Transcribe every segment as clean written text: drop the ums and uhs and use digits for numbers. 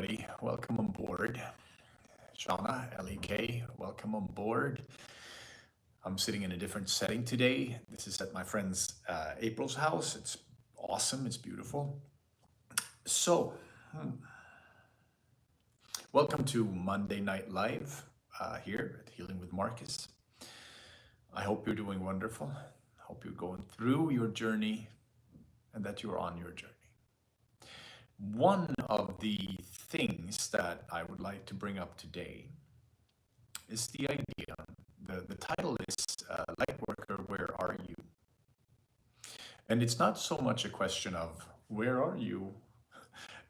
everybody. Welcome on board. Shauna, Lek, welcome on board. I'm sitting in a different setting today. This is at my friend's April's house. It's awesome. It's beautiful. So, welcome to Monday Night Live here at Healing with Marcus. I hope you're doing wonderful. I hope you're going through your journey and that you're on your journey. One of the things that I would like to bring up today is the idea, the title is Lightworker, Where Are You? And it's not so much a question of where are you?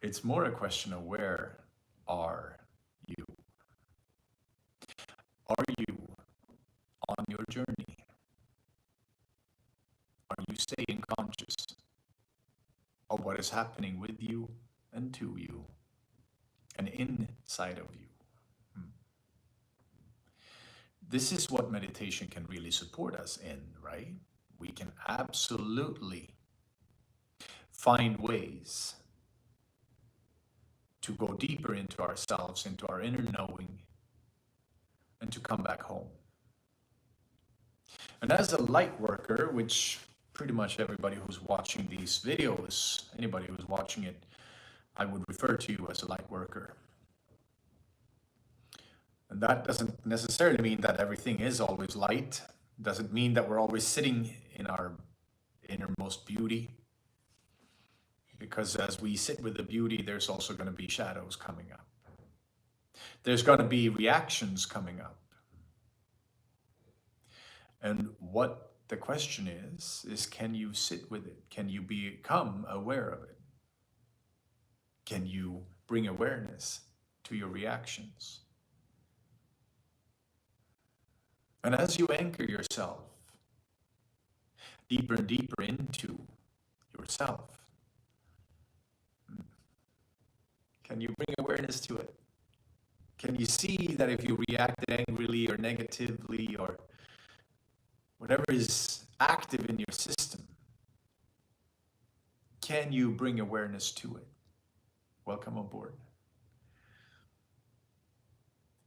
It's more a question of where are you? Are you on your journey? Are you staying conscious of what is happening with you and to you and inside of you? This is what meditation can really support us in, right? We can absolutely find ways to go deeper into ourselves, into our inner knowing, and to come back home. And as a light worker, which pretty much everybody who's watching these videos, anybody who's watching it, I would refer to you as a light worker. And that doesn't necessarily mean that everything is always light. It doesn't mean that we're always sitting in our innermost beauty. Because as we sit with the beauty, there's also going to be shadows coming up. There's going to be reactions coming up. And what the question is can you sit with it? Can you become aware of it? Can you bring awareness to your reactions? And as you anchor yourself deeper and deeper into yourself, can you bring awareness to it? Can you see that if you reacted angrily or negatively or whatever is active in your system, can you bring awareness to it? Welcome aboard.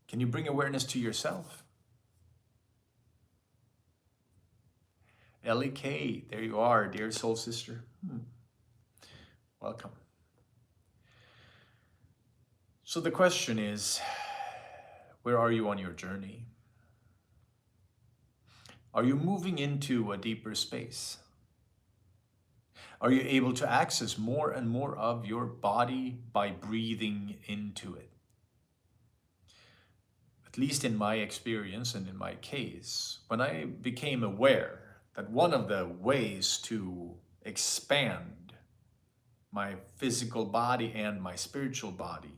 Can you bring awareness to yourself? Lek, there you are, dear soul sister. Welcome. So the question is, where are you on your journey? Are you moving into a deeper space? Are you able to access more and more of your body by breathing into it? At least in my experience and in my case, when I became aware that one of the ways to expand my physical body and my spiritual body,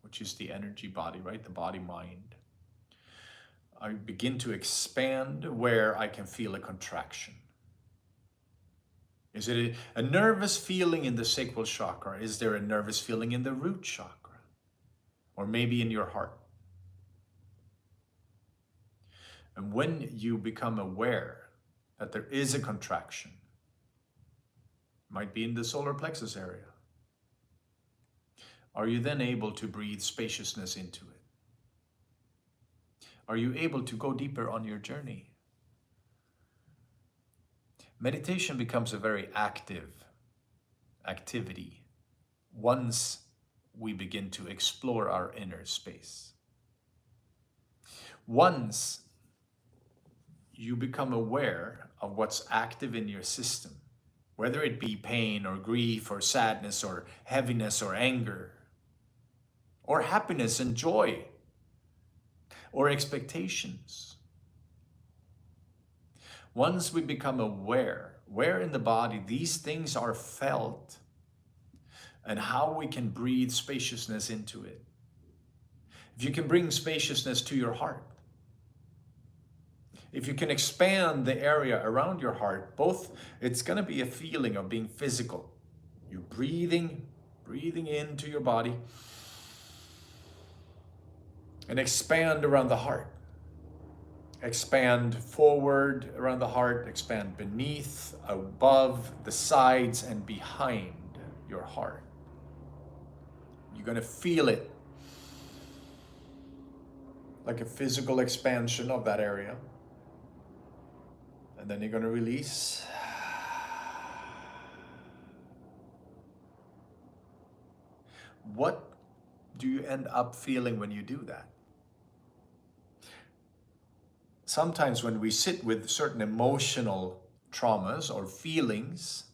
which is the energy body, right? The body-mind. I begin to expand where I can feel a contraction. Is it a nervous feeling in the sacral chakra? Is there a nervous feeling in the root chakra? Or maybe in your heart? And when you become aware that there is a contraction, might be in the solar plexus area, are you then able to breathe spaciousness into it? Are you able to go deeper on your journey? Meditation becomes a very active activity once we begin to explore our inner space. Once you become aware of what's active in your system, whether it be pain or grief or sadness or heaviness or anger, or happiness and joy, or expectations. Once we become aware where in the body these things are felt and how we can breathe spaciousness into it. If you can bring spaciousness to your heart, if you can expand the area around your heart, both, it's going to be a feeling of being physical. You're breathing into your body and expand around the heart. Expand forward around the heart, expand beneath, above, the sides, and behind your heart. You're going to feel it, like a physical expansion of that area. And then you're going to release. What do you end up feeling when you do that? Sometimes when we sit with certain emotional traumas or feelings,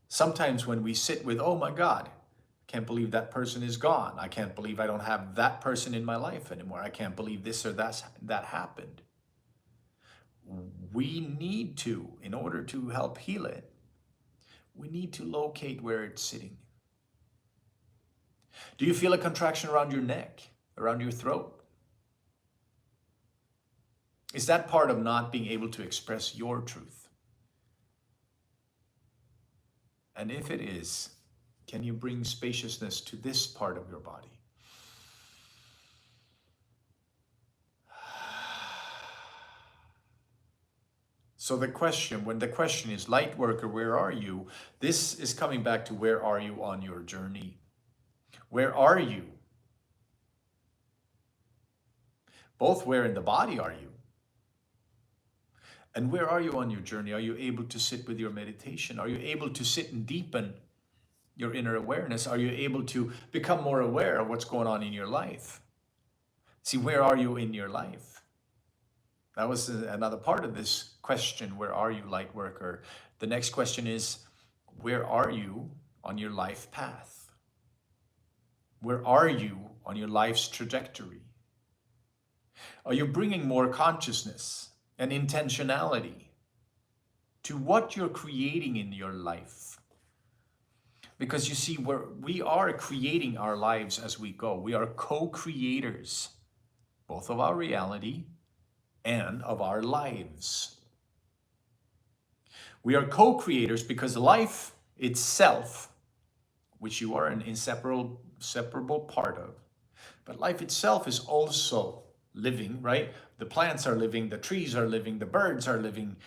sometimes when we sit with, oh my God, can't believe that person is gone. I can't believe I don't have that person in my life anymore. I can't believe this or that happened. We need to, in order to help heal it, we need to locate where it's sitting. Do you feel a contraction around your neck, around your throat? Is that part of not being able to express your truth? And if it is, can you bring spaciousness to this part of your body? So the question, when the question is, Lightworker, where are you? This is coming back to where are you on your journey? Where are you? Both where in the body are you? And where are you on your journey? Are you able to sit with your meditation? Are you able to sit and deepen your inner awareness? Are you able to become more aware of what's going on in your life? See, where are you in your life? That was another part of this question, where are you, Lightworker? The next question is, where are you on your life path? Where are you on your life's trajectory? Are you bringing more consciousness and intentionality to what you're creating in your life? Because you see, we are creating our lives as we go. We are co-creators, both of our reality and of our lives. We are co-creators because life itself, which you are an inseparable part of, but life itself is also living, right? The plants are living, the trees are living, the birds are living,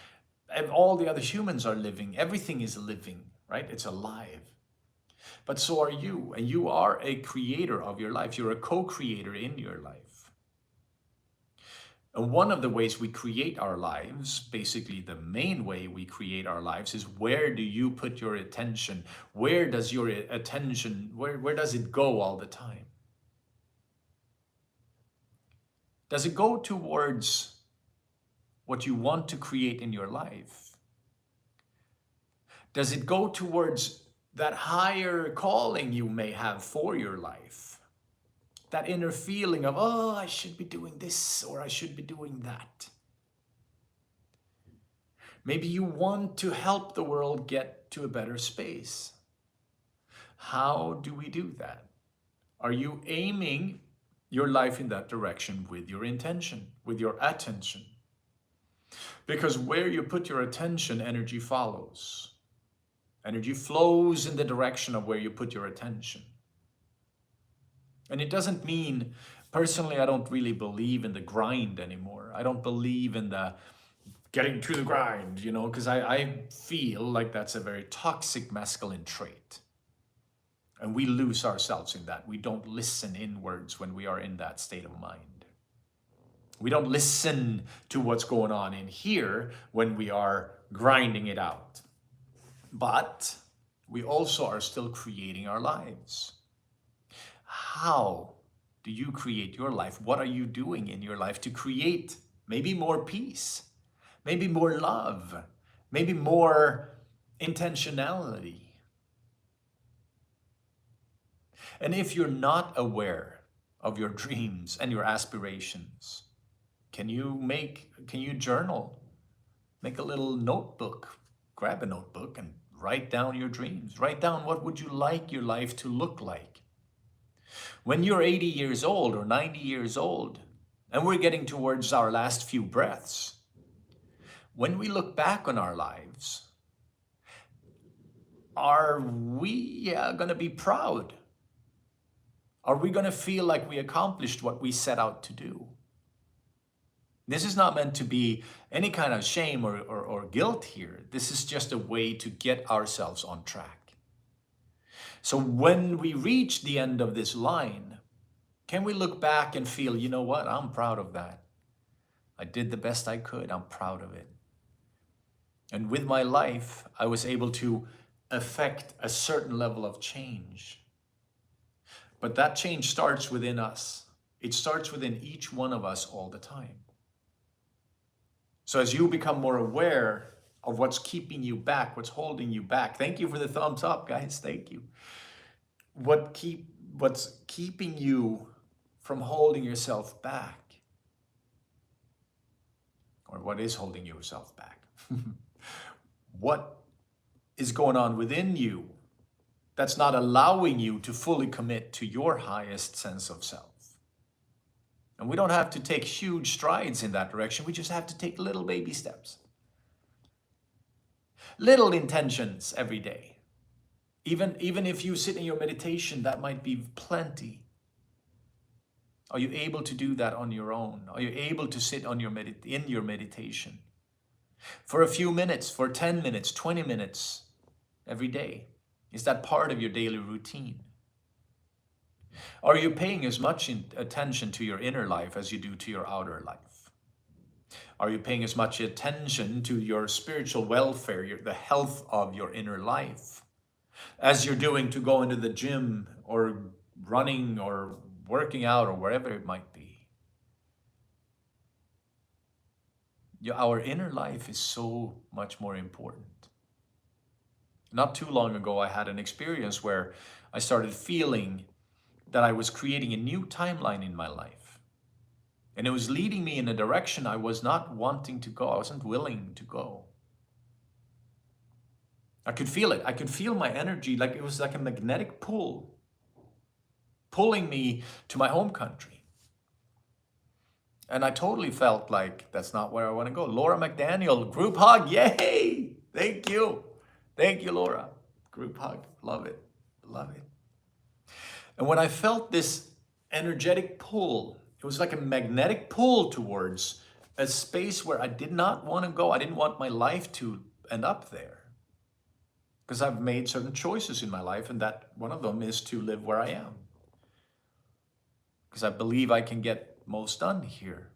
and all the other humans are living. Everything is living, right? It's alive. But so are you, and you are a creator of your life. You're a co-creator in your life. And one of the ways we create our lives, basically the main way we create our lives, is where do you put your attention? Where does your attention, where does it go all the time? Does it go towards what you want to create in your life? Does it go towards that higher calling you may have for your life? That inner feeling of, oh, I should be doing this or I should be doing that. Maybe you want to help the world get to a better space. How do we do that? Are you aiming your life in that direction with your intention, with your attention? Because where you put your attention, energy follows. Energy flows in the direction of where you put your attention. And it doesn't mean, personally, I don't really believe in the grind anymore. I don't believe in the getting to the grind, you know, because I feel like that's a very toxic masculine trait. And we lose ourselves in that. We don't listen inwards when we are in that state of mind. We don't listen to what's going on in here when we are grinding it out. But we also are still creating our lives. How do you create your life? What are you doing in your life to create maybe more peace, maybe more love, maybe more intentionality? And if you're not aware of your dreams and your aspirations, can you journal? Make a little notebook, grab a notebook and write down your dreams. Write down, what would you like your life to look like? When you're 80 years old or 90 years old, and we're getting towards our last few breaths, when we look back on our lives, are we going to be proud? Are we going to feel like we accomplished what we set out to do? This is not meant to be any kind of shame or guilt here. This is just a way to get ourselves on track. So when we reach the end of this line, can we look back and feel, you know what, I'm proud of that. I did the best I could, I'm proud of it. And with my life, I was able to affect a certain level of change. But that change starts within us. It starts within each one of us all the time. So as you become more aware of what's keeping you back, what's holding you back. Thank you for the thumbs up, guys. Thank you. What's keeping you from holding yourself back? Or what is holding yourself back? What is going on within you that's not allowing you to fully commit to your highest sense of self? And we don't have to take huge strides in that direction. We just have to take little baby steps. Little intentions every day. Even if you sit in your meditation, that might be plenty. Are you able to do that on your own? Are you able to sit on in your meditation for a few minutes, for 10 minutes, 20 minutes every day? Is that part of your daily routine? Are you paying as much attention to your inner life as you do to your outer life? Are you paying as much attention to your spiritual welfare, the health of your inner life, as you're doing to go into the gym or running or working out or wherever it might be? Our inner life is so much more important. Not too long ago, I had an experience where I started feeling that I was creating a new timeline in my life. And it was leading me in a direction I was not wanting to go. I wasn't willing to go. I could feel it. I could feel my energy, like it was like a magnetic pull, pulling me to my home country. And I totally felt like that's not where I want to go. Laura McDaniel, group hug, yay! Thank you. Thank you, Laura. Group hug, love it, love it. And when I felt this energetic pull, it was like a magnetic pull towards a space where I did not want to go. I didn't want my life to end up there. Because I've made certain choices in my life, and that one of them is to live where I am. Because I believe I can get most done here.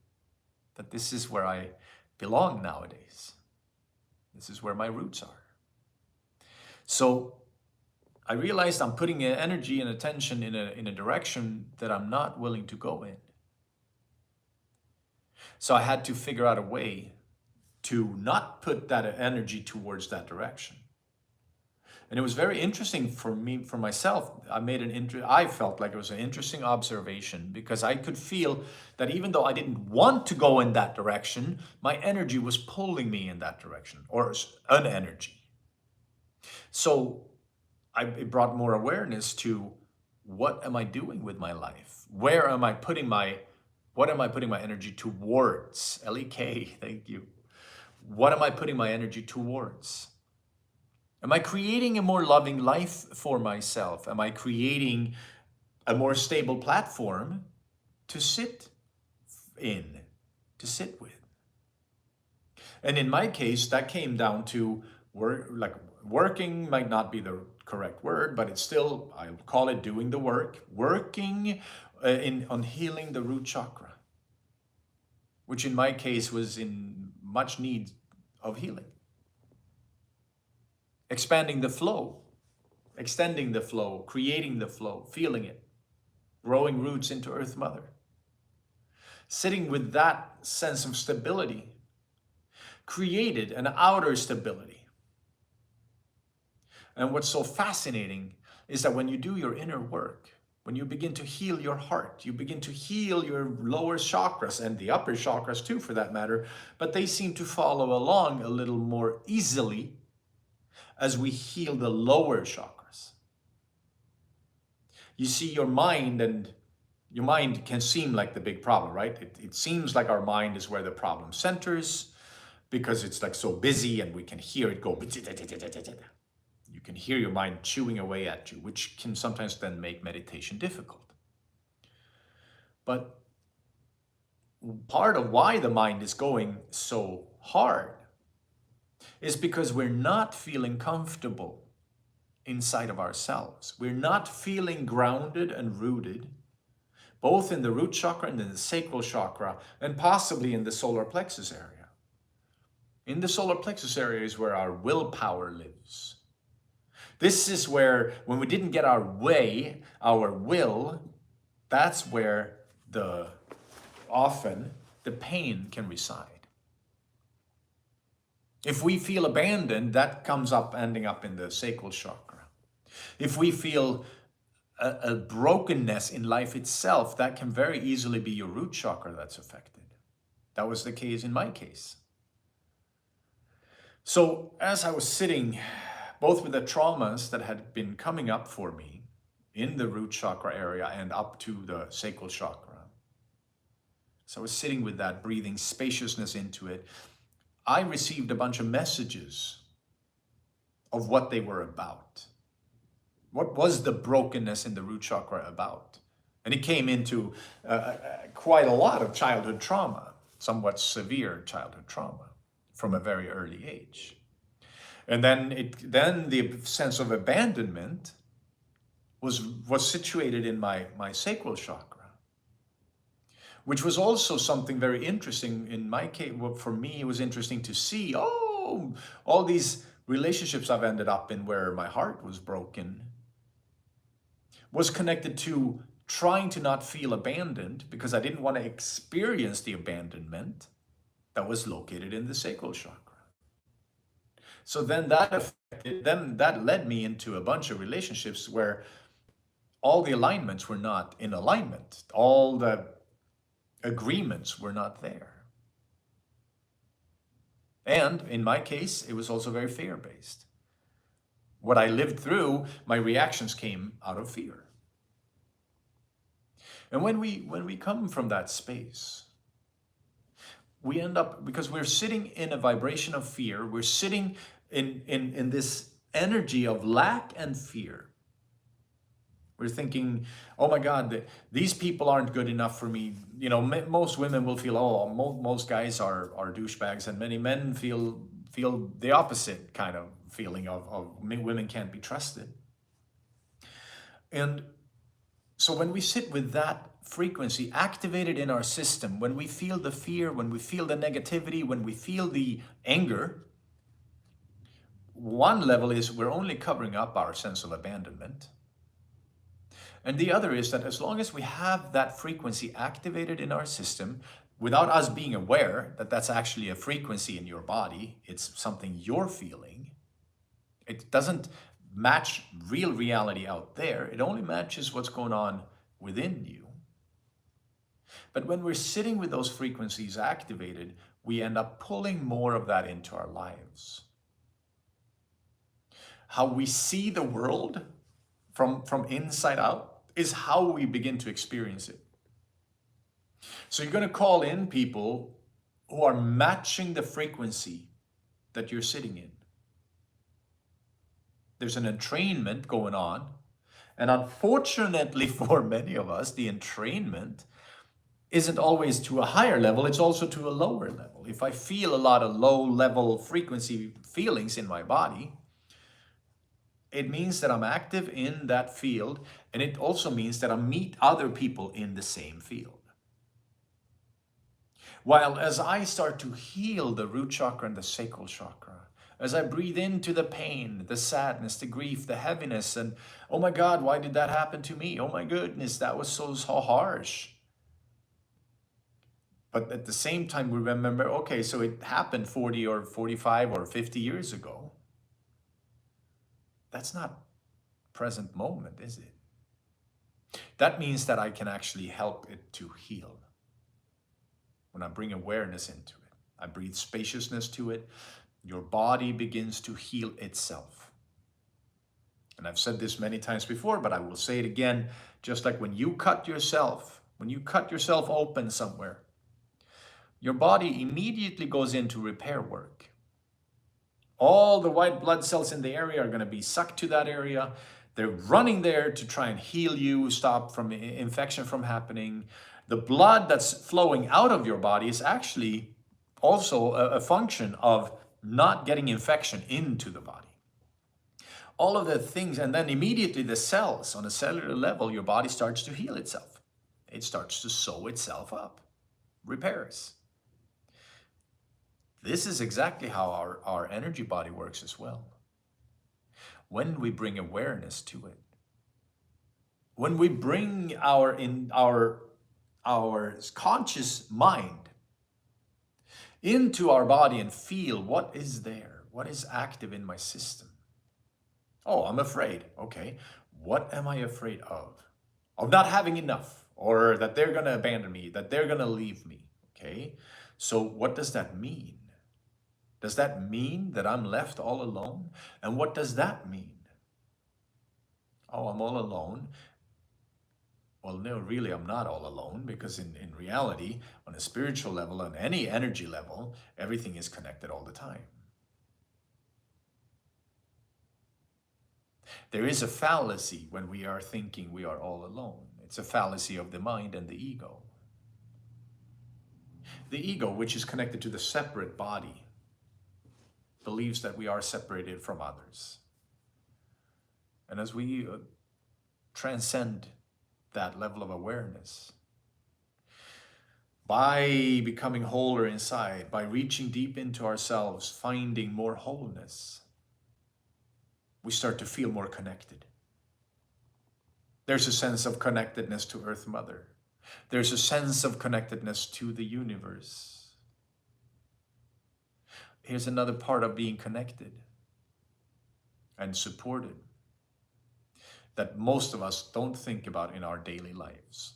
That this is where I belong nowadays. This is where my roots are. So I realized I'm putting energy and attention in a direction that I'm not willing to go in. So I had to figure out a way to not put that energy towards that direction. And it was very interesting for me, for myself. I felt like it was an interesting observation, because I could feel that even though I didn't want to go in that direction, my energy was pulling me in that direction, or an energy. So it brought more awareness to, what am I doing with my life? What am I putting my energy towards? L-E-K, thank you. What am I putting my energy towards? Am I creating a more loving life for myself? Am I creating a more stable platform to sit in, to sit with? And in my case, that came down to working might not be the correct word, but it's still, I call it doing the work, working on healing the root chakra, which in my case was in much need of healing. Expanding the flow, extending the flow, creating the flow, feeling it, growing roots into Earth Mother. Sitting with that sense of stability created an outer stability. And what's so fascinating is that when you do your inner work, when you begin to heal your heart, you begin to heal your lower chakras, and the upper chakras too for that matter, but they seem to follow along a little more easily as we heal the lower chakras. You see, your mind can seem like the big problem, right? It seems like our mind is where the problem centers, because it's like so busy and we can hear it go. You can hear your mind chewing away at you, which can sometimes then make meditation difficult. But part of why the mind is going so hard is because we're not feeling comfortable inside of ourselves. We're not feeling grounded and rooted, both in the root chakra and in the sacral chakra, and possibly in the solar plexus area. In the solar plexus area is where our willpower lives. This is where, when we didn't get our way, our will, that's where often the pain can reside. If we feel abandoned, that comes up, ending up in the sacral chakra. If we feel a brokenness in life itself, that can very easily be your root chakra that's affected. That was the case in my case. So as I was sitting, both with the traumas that had been coming up for me in the root chakra area and up to the sacral chakra, so I was sitting with that, breathing spaciousness into it, I received a bunch of messages of what they were about. What was the brokenness in the root chakra about? And it came into quite a lot of childhood trauma, somewhat severe childhood trauma from a very early age. And then the sense of abandonment was situated in my sacral chakra, which was also something very interesting in my case. Well, for me, it was interesting to see, all these relationships I've ended up in where my heart was broken was connected to trying to not feel abandoned because I didn't want to experience the abandonment that was located in the sacral chakra. So then that led me into a bunch of relationships where all the alignments were not in alignment. All the agreements were not there. And in my case, it was also very fear-based. What I lived through, my reactions came out of fear. And when we come from that space, we end up, because we're sitting in a vibration of fear, we're sitting in this energy of lack and fear. We're thinking, oh my God, these people aren't good enough for me. You know, most women will feel, most guys are douchebags, and many men feel the opposite kind of feeling of women can't be trusted. And so when we sit with that frequency activated in our system, when we feel the fear, when we feel the negativity, when we feel the anger, one level is we're only covering up our sense of abandonment. And the other is that as long as we have that frequency activated in our system, without us being aware that that's actually a frequency in your body, it's something you're feeling, it doesn't match real reality out there, it only matches what's going on within you. But when we're sitting with those frequencies activated, we end up pulling more of that into our lives. How we see the world from inside out is how we begin to experience it. So you're going to call in people who are matching the frequency that you're sitting in. There's an entrainment going on. And unfortunately for many of us, the entrainment isn't always to a higher level, it's also to a lower level. If I feel a lot of low level frequency feelings in my body, it means that I'm active in that field, and it also means that I meet other people in the same field. While as I start to heal the root chakra and the sacral chakra, as I breathe into the pain, the sadness, the grief, the heaviness, and oh my God, why did that happen to me? Oh my goodness, that was so harsh. But at the same time, we remember, okay, so it happened 40 or 45 or 50 years ago. That's not present moment, is it? That means that I can actually help it to heal. When I bring awareness into it, I breathe spaciousness to it, your body begins to heal itself. And I've said this many times before, but I will say it again, just like when you cut yourself open somewhere, your body immediately goes into repair work. All the white blood cells in the area are going to be sucked to that area. They're running there to try and heal you, stop from infection from happening. The blood that's flowing out of your body is actually also a function of not getting infection into the body. All of the things, and then immediately the cells, on a cellular level, your body starts to heal itself. It starts to sew itself up, repairs. This is exactly how our energy body works as well. When we bring awareness to it, when we bring our conscious mind into our body and feel what is there, what is active in my system. Oh, I'm afraid. Okay, what am I afraid of? Of not having enough, or that they're going to abandon me, that they're going to leave me. Okay, so what does that mean? Does that mean that I'm left all alone? And what does that mean? Oh, I'm all alone. Well, no, really, I'm not all alone, because in reality, on a spiritual level, on any energy level, everything is connected all the time. There is a fallacy when we are thinking we are all alone. It's a fallacy of the mind and the ego. The ego, which is connected to the separate body, believes that we are separated from others. And as we transcend that level of awareness, by becoming wholer inside, by reaching deep into ourselves, finding more wholeness, we start to feel more connected. There's a sense of connectedness to Earth Mother. There's a sense of connectedness to the universe. Here's another part of being connected and supported that most of us don't think about in our daily lives.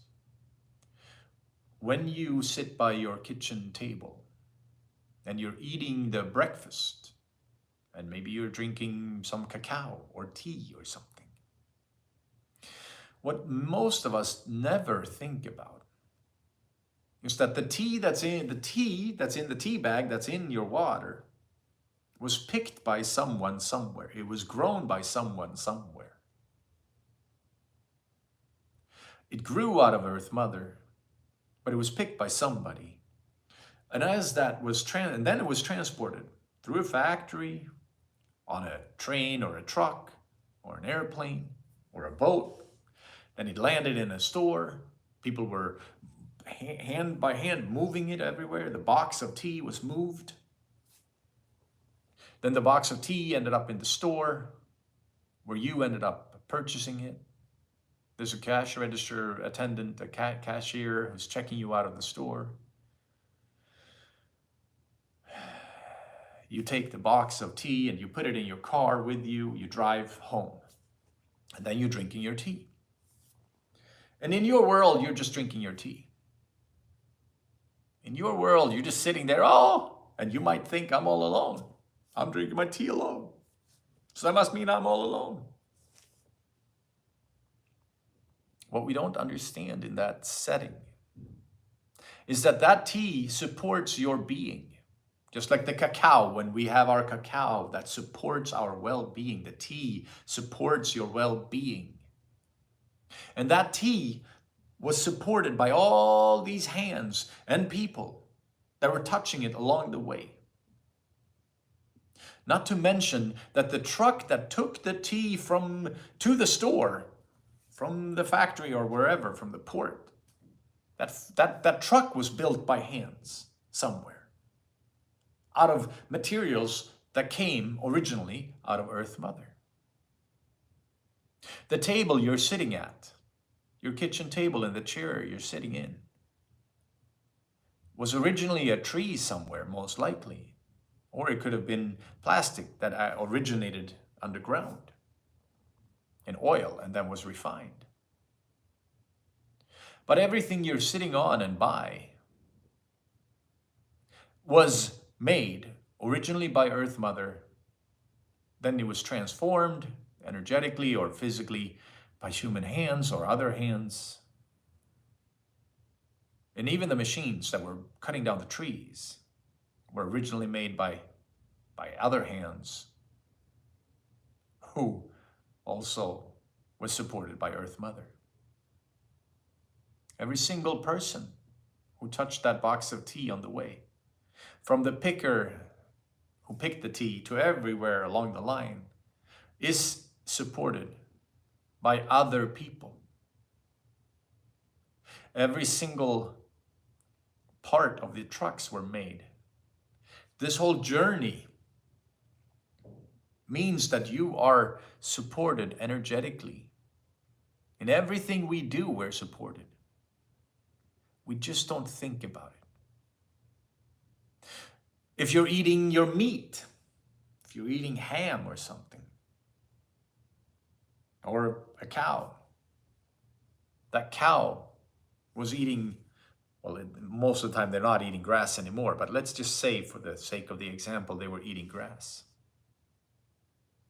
When you sit by your kitchen table and you're eating the breakfast, and maybe you're drinking some cacao or tea or something, what most of us never think about is that the tea that's in the tea bag that's in your water was picked by someone somewhere. It was grown by someone somewhere. It grew out of Earth Mother, but it was picked by somebody. And as that was and then it was transported through a factory, on a train or a truck or an airplane or a boat. Then it landed in a store. People were hand by hand moving it everywhere. The box of tea was moved. Then the box of tea ended up in the store where you ended up purchasing it. There's a cash register attendant, a cashier who's checking you out of the store. You take the box of tea and you put it in your car with you. You drive home. And then you're drinking your tea. And in your world, you're just drinking your tea. In your world, you're just sitting there, and you might think, I'm all alone. I'm drinking my tea alone. So that must mean I'm all alone. What we don't understand in that setting is that tea supports your being. Just like the cacao, when we have our cacao, that supports our well-being. The tea supports your well-being. And that tea was supported by all these hands and people that were touching it along the way. Not to mention that the truck that took the tea to the store, from the factory or wherever, from the port, that truck was built by hands somewhere, out of materials that came originally out of Earth Mother. The table you're sitting at, your kitchen table and the chair you're sitting in, was originally a tree somewhere, most likely. Or it could have been plastic that originated underground in oil and then was refined. But everything you're sitting on and by was made originally by Earth Mother. Then it was transformed energetically or physically by human hands or other hands. And even the machines that were cutting down the trees were originally made by other hands who also was supported by Earth Mother. Every single person who touched that box of tea on the way, from the picker who picked the tea to everywhere along the line, is supported by other people. Every single part of the trucks were made. This whole journey means that you are supported energetically. In everything we do, we're supported. We just don't think about it. If you're eating your meat, if you're eating ham or something, or a cow, that cow was eating, well, most of the time they're not eating grass anymore, but let's just say for the sake of the example, they were eating grass.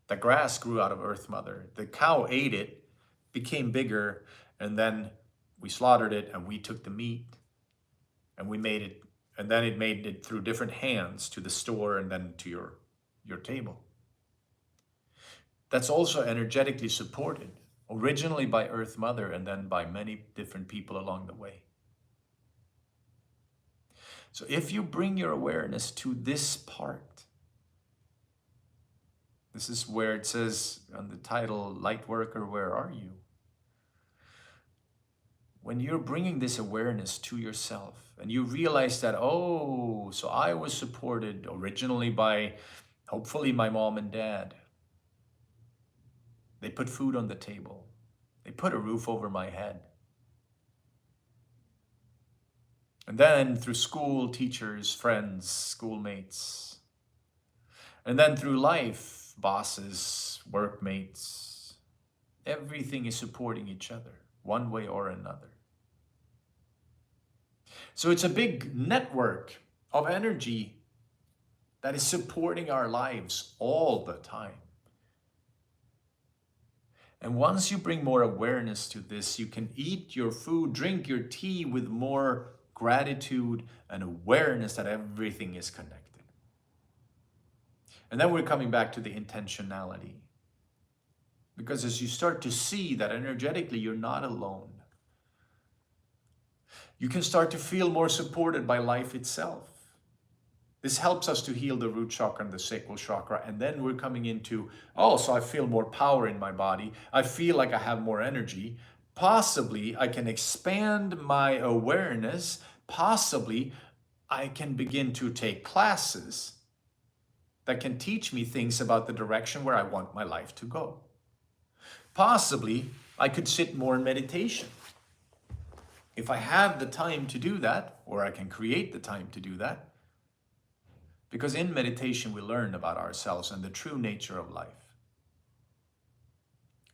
The grass grew out of Earth Mother. The cow ate it, became bigger, and then we slaughtered it and we took the meat and we made it, and then it made it through different hands to the store and then to your table. That's also energetically supported, originally by Earth Mother and then by many different people along the way. So if you bring your awareness to this part, this is where it says on the title, Lightworker, where are you? When you're bringing this awareness to yourself and you realize that, oh, so I was supported originally by, hopefully, my mom and dad. They put food on the table. They put a roof over my head. And then through school, teachers, friends, schoolmates. And then through life, bosses, workmates. Everything is supporting each other, one way or another. So it's a big network of energy that is supporting our lives all the time. And once you bring more awareness to this, you can eat your food, drink your tea with more gratitude and awareness that everything is connected. And then we're coming back to the intentionality. Because as you start to see that energetically you're not alone, you can start to feel more supported by life itself. This helps us to heal the root chakra and the sacral chakra. And then we're coming into, oh, so I feel more power in my body. I feel like I have more energy. Possibly I can expand my awareness. Possibly I can begin to take classes that can teach me things about the direction where I want my life to go. Possibly I could sit more in meditation. If I have the time to do that, or I can create the time to do that, because in meditation we learn about ourselves and the true nature of life.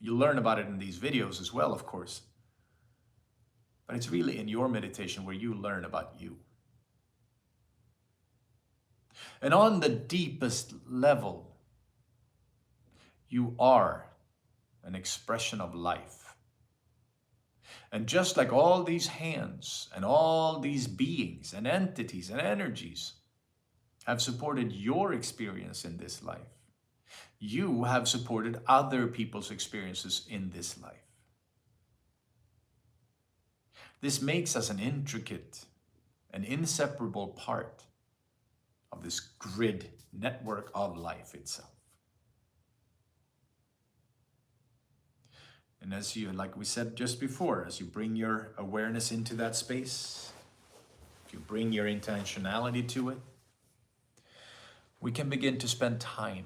You learn about it in these videos as well, of course. But it's really in your meditation where you learn about you. And on the deepest level, you are an expression of life. And just like all these hands and all these beings and entities and energies have supported your experience in this life, you have supported other people's experiences in this life. This makes us an intricate and inseparable part of this grid network of life itself. And as you, like we said just before, as you bring your awareness into that space, if you bring your intentionality to it, we can begin to spend time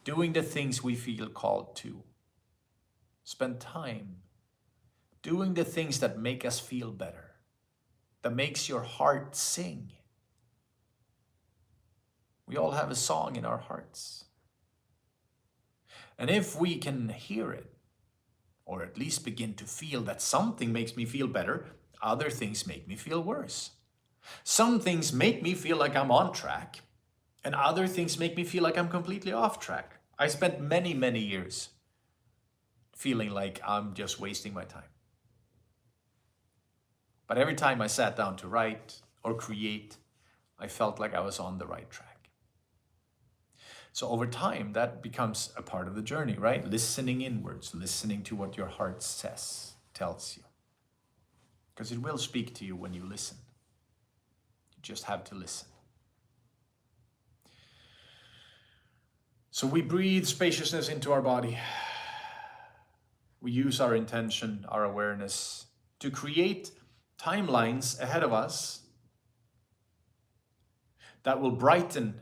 doing the things we feel called to. Spend time doing the things that make us feel better, that makes your heart sing. We all have a song in our hearts. And if we can hear it, or at least begin to feel that something makes me feel better, other things make me feel worse. Some things make me feel like I'm on track, and other things make me feel like I'm completely off track. I spent many, many years feeling like I'm just wasting my time. But every time I sat down to write or create, I felt like I was on the right track. So over time, that becomes a part of the journey, right? Listening inwards, listening to what your heart says, tells you. Because it will speak to you when you listen. You just have to listen. So we breathe spaciousness into our body. We use our intention, our awareness to create timelines ahead of us that will brighten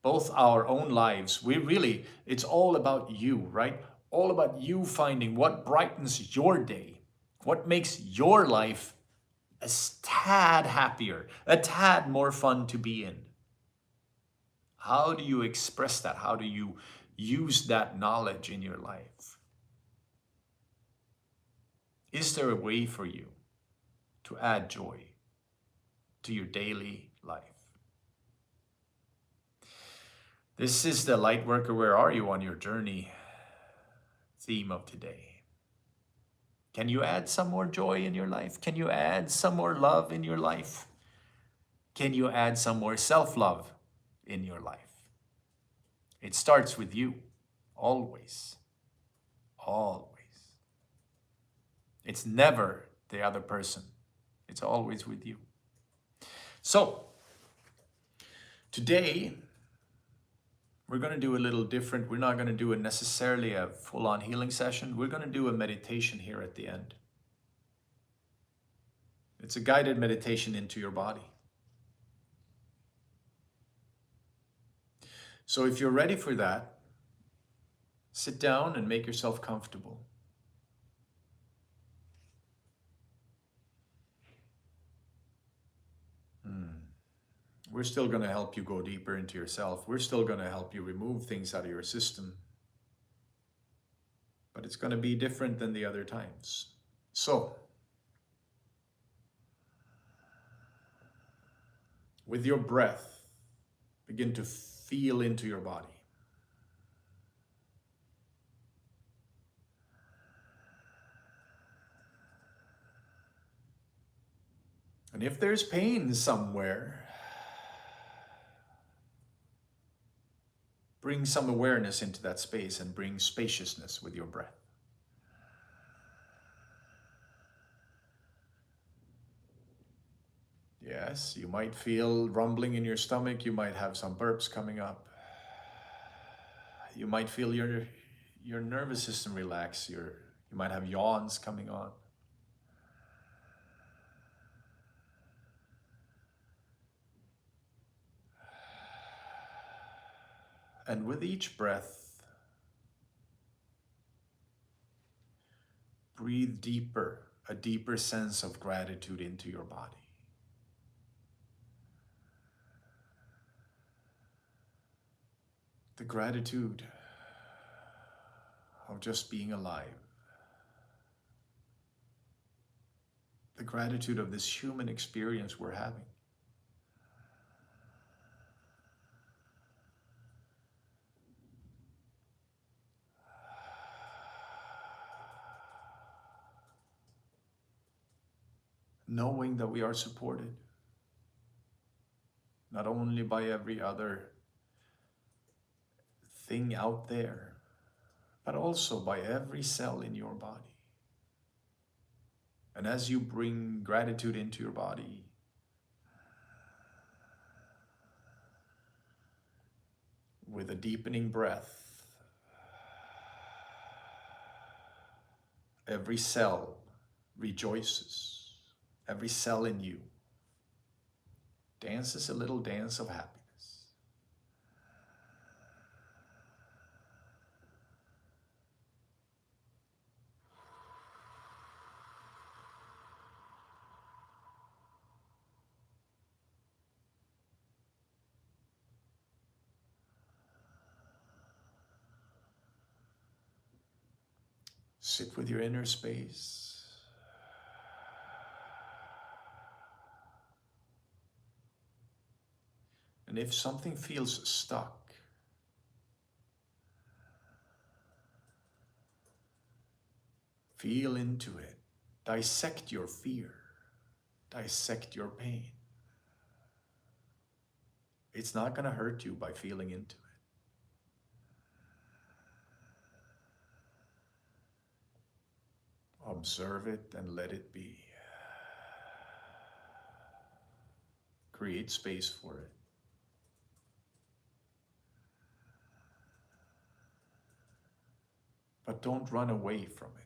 both our own lives. It's all about you, right? All about you finding what brightens your day, what makes your life a tad happier, a tad more fun to be in. How do you express that? How do you use that knowledge in your life? Is there a way for you to add joy to your daily life? This is the Lightworker, where are you on your journey theme of today. Can you add some more joy in your life? Can you add some more love in your life? Can you add some more self-love in your life? It starts with you, always, always. It's never the other person. It's always with you. So, today, we're going to do a little different. We're not going to do necessarily a full-on healing session. We're going to do a meditation here at the end. It's a guided meditation into your body. So if you're ready for that, sit down and make yourself comfortable. We're still going to help you go deeper into yourself. We're still going to help you remove things out of your system. But it's going to be different than the other times. So, with your breath, begin to feel into your body. And if there's pain somewhere, bring some awareness into that space and bring spaciousness with your breath. Yes, you might feel rumbling in your stomach. You might have some burps coming up. You might feel your nervous system relax. You might have yawns coming on. And with each breath, breathe deeper, a deeper sense of gratitude into your body. The gratitude of just being alive. The gratitude of this human experience we're having. Knowing that we are supported, not only by every other thing out there, but also by every cell in your body. And as you bring gratitude into your body, with a deepening breath, every cell rejoices. Every cell in you dances a little dance of happiness. Sit with your inner space. And if something feels stuck, feel into it. Dissect your fear. Dissect your pain. It's not going to hurt you by feeling into it. Observe it and let it be. Create space for it. but don't run away from it.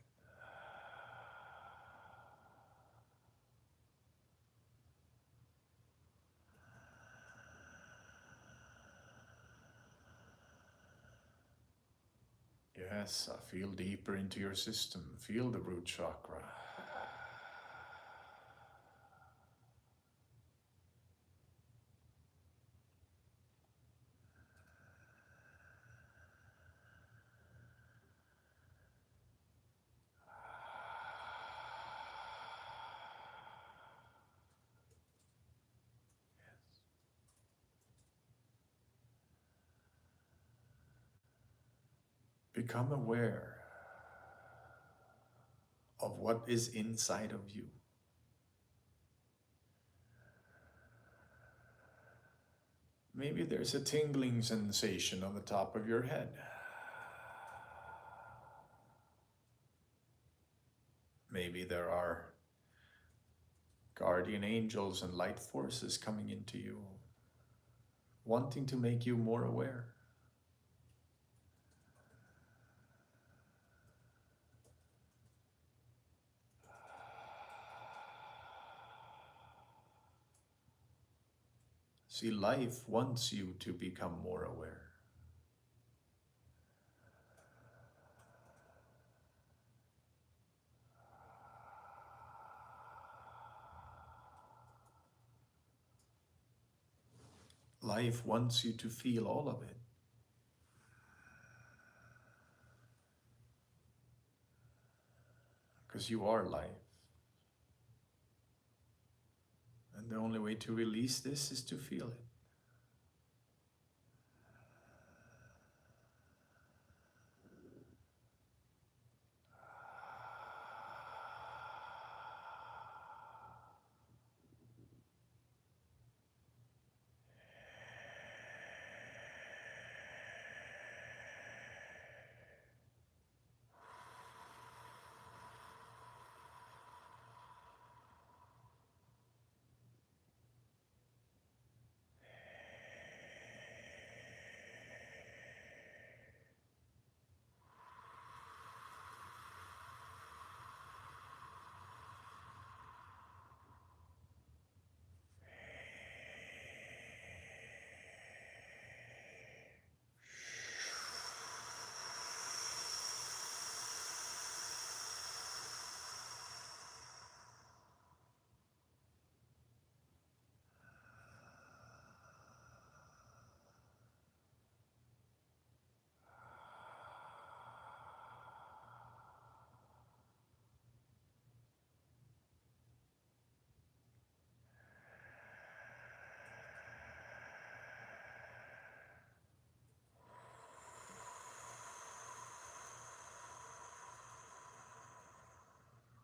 Yes, feel deeper into your system. Feel the root chakra. Become aware of what is inside of you. Maybe there's a tingling sensation on the top of your head. Maybe there are guardian angels and light forces coming into you, wanting to make you more aware. See, life wants you to become more aware. Life wants you to feel all of it. Because you are life. And the only way to release this is to feel it.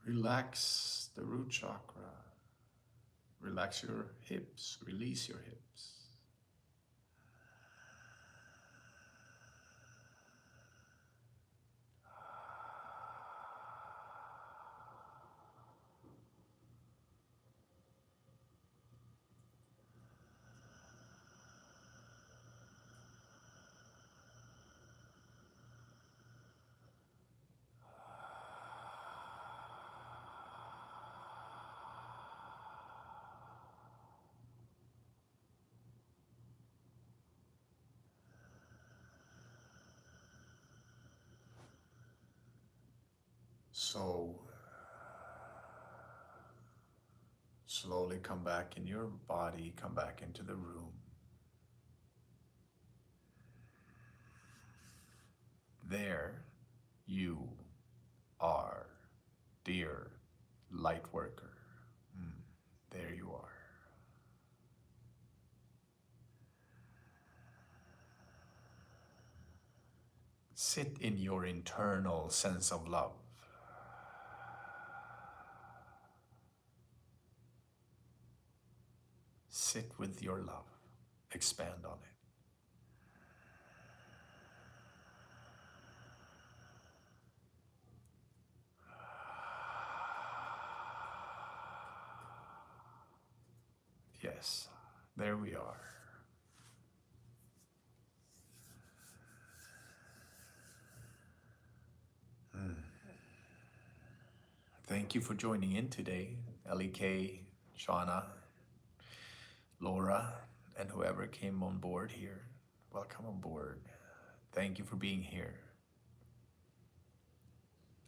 Relax the root chakra. Relax your hips. Release your hips. So slowly come back in your body, come back into the room. There you are, dear Lightworker. There you are. Sit in your internal sense of love. Sit with your love. Expand on it. Yes, there we are. Thank you for joining in today. L.E.K., Shauna, Laura, and whoever came on board here. Welcome on board. Thank you for being here.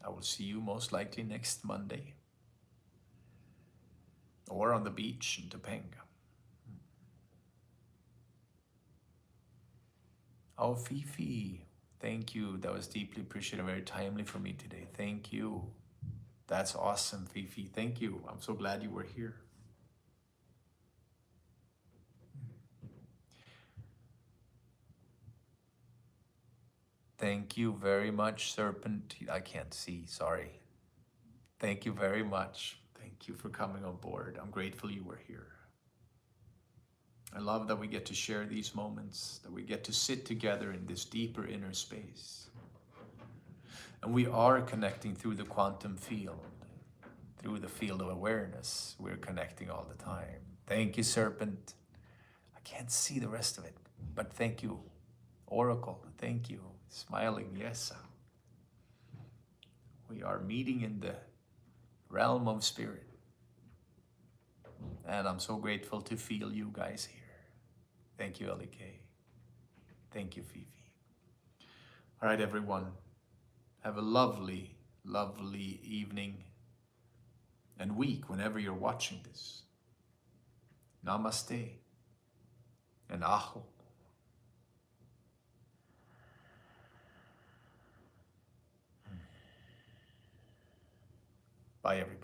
I will see you most likely next Monday or on the beach in Topanga. Oh, Fifi, thank you. That was deeply appreciated, very timely for me today. Thank you. That's awesome, Fifi. Thank you. I'm so glad you were here. Thank you very much, Serpent. I can't see, sorry. Thank you very much. Thank you for coming on board. I'm grateful you were here. I love that we get to share these moments, that we get to sit together in this deeper inner space. And we are connecting through the quantum field, through the field of awareness. We're connecting all the time. Thank you, Serpent. I can't see the rest of it, but thank you. Oracle, thank you. Smiling, yes. We are meeting in the realm of spirit. And I'm so grateful to feel you guys here. Thank you, L.E.K. Thank you, Fifi. All right, everyone. Have a lovely, lovely evening and week whenever you're watching this. Namaste and aho. Bye, everybody.